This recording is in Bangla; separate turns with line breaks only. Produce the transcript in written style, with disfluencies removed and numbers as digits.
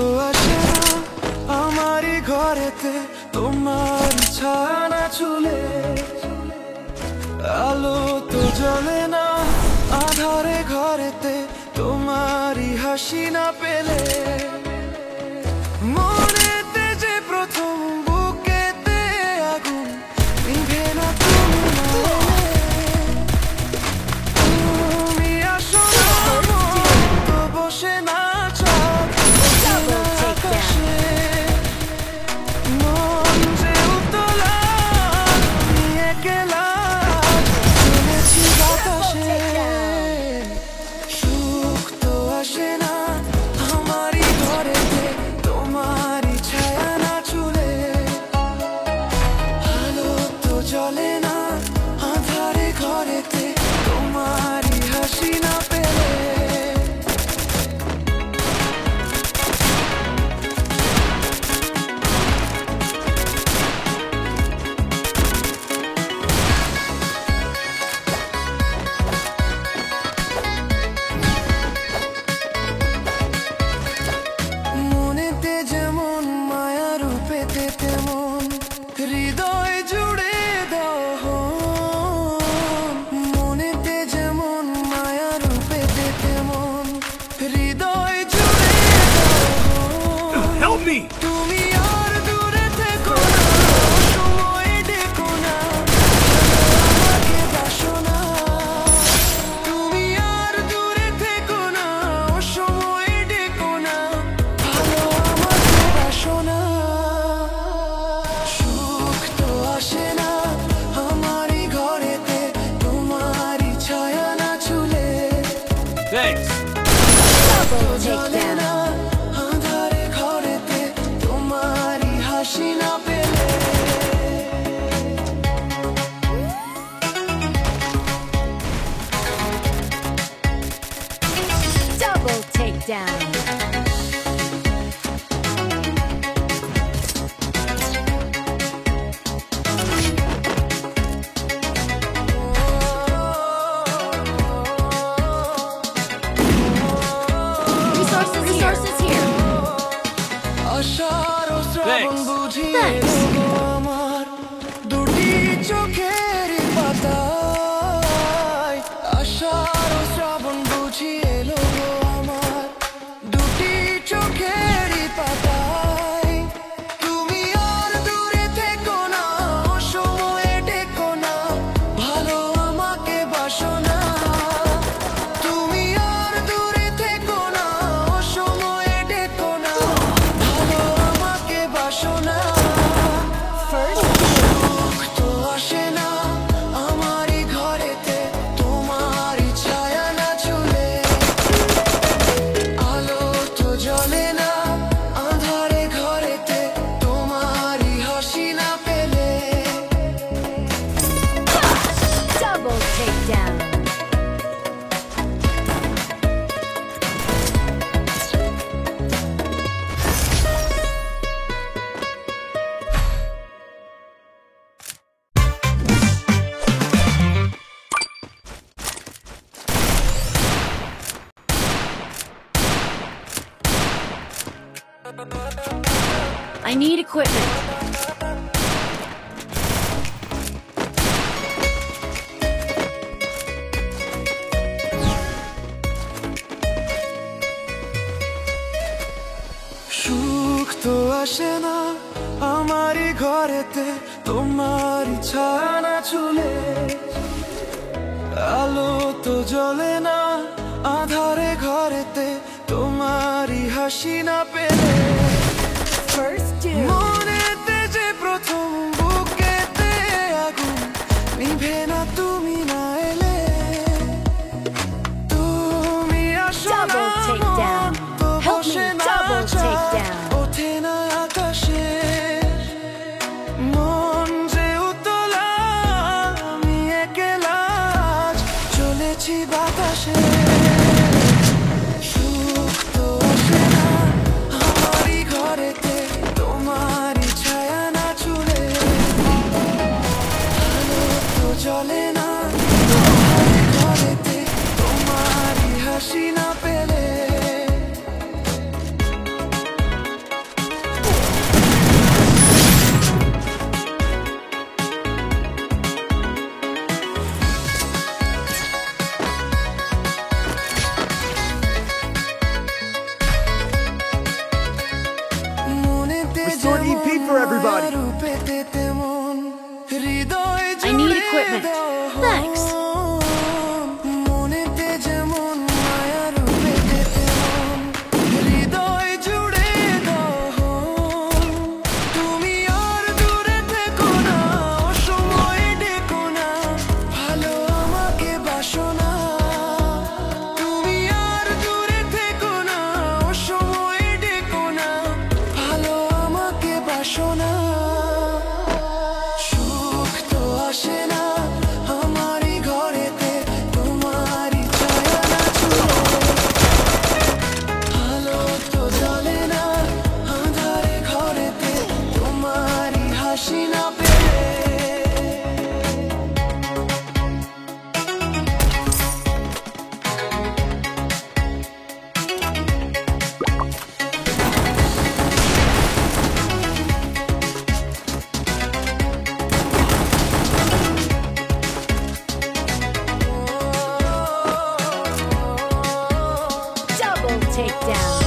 তো আসে না আমারই ঘরেতে তোমার ছানা চুলে, আলো তো জ্বলে না আধারে ঘরেতে তোমারই হাসি না পেলে। মনেতে যে প্রথম বুকেতে আগুন নিভে না তুমি না এলে। তুমি আসো না মন তো বসে না চাঁদ আকাশে, মন যে উতলা নিয়ে গেলা চলেছি বাতাসে। সুখ তো আসে না আমারই ঘরেতে তোমারই ছায়া না চুলে, আলো তো জ্বলে না আঁধারে ঘরেতে তোমারই হাসি না পেলে। মনেতে যেমন মায়া রূপেতে তেমন হৃদয় জুড়ে দাও। মনেতে যেমন মায়া রূপেতে তেমন হৃদয় জুড়ে দাও।
Help me!
তুমি আর দূরে থেকো না, সময় ডেকো না, আমাকে বাসো না। তুমি আর দূরে থেকো না, সময় ডেকো না, ভালো আমাকে বাসো না। সুখ তো আসে না আমারই ঘরেতে তোমারই ছায়া না চুলে,
Thanks.
তো জ্বলে না আঁধারে ঘরেতে তোমারই হাসি না পেলে।
Double takedown. Resources here.
আশার শ্রাবণ
Thanks.
বুঝিয়ে
Thanks.
গো আমার দুটি চোখের পাতায়। আশার শ্রাবণ বুঝিয়ে গো আমার দুটি চোখের পাতায়। তুমি আর দূরে থেকো না, সময়ে ডেকো না, ভালো আমাকে বাসো না। তুমি আর দূরে থেকো না, সময়ে ডেকো না, ভালো আমাকে বাসো না। সুখ তো আসে না আমারই ঘরেতে তোমারই ছায়া না চুলে, আলো তো জ্বলে না আঁধারে ঘরেতে তোমারই হাসি না পেলে।
Double takedown. I need equipment.
সুখ তো আসে না আমারই ঘরেতে তোমারই ছায়া না চুলে, আলো তো জ্বলে না আধারে ঘরেতে তোমারই হাসি না পেলে।
First dude.
মনেতে যে প্রথম বুকেতে আগুন নিভে না তুমি না এলে। তুমি আসো না
Double takedown.
মন তো
Help
বসে
me
না
double
চাঁদ
takedown.
ওঠে না আকাশে। মন যে উতলা আমি একলা আজ চলেছি বাতাসে। সুখ তো আসে না আমারই ঘরেতে তোমারই ছায়া না চুলে, আলো তো জ্বলে
equipment. Thanks.
মনেতে যেমন মায়া রূপেতে তেমন হৃদয় জুড়ে দহন তুমি আর দূরে থেকো না অসময়ে ডেকো না ভালো আমাকে বাসো না তুমি আর দূরে থেকো না অসময়ে ডেকো না ভালো আমাকে বাসো না সুখ তো আসে না আমারই ঘরেতে তোমারই ছায়া না ছুঁয়ে আলো তো জ্বলে না আঁধারে ঘরেতে তোমারই হাসি না পেলে
Double takedown.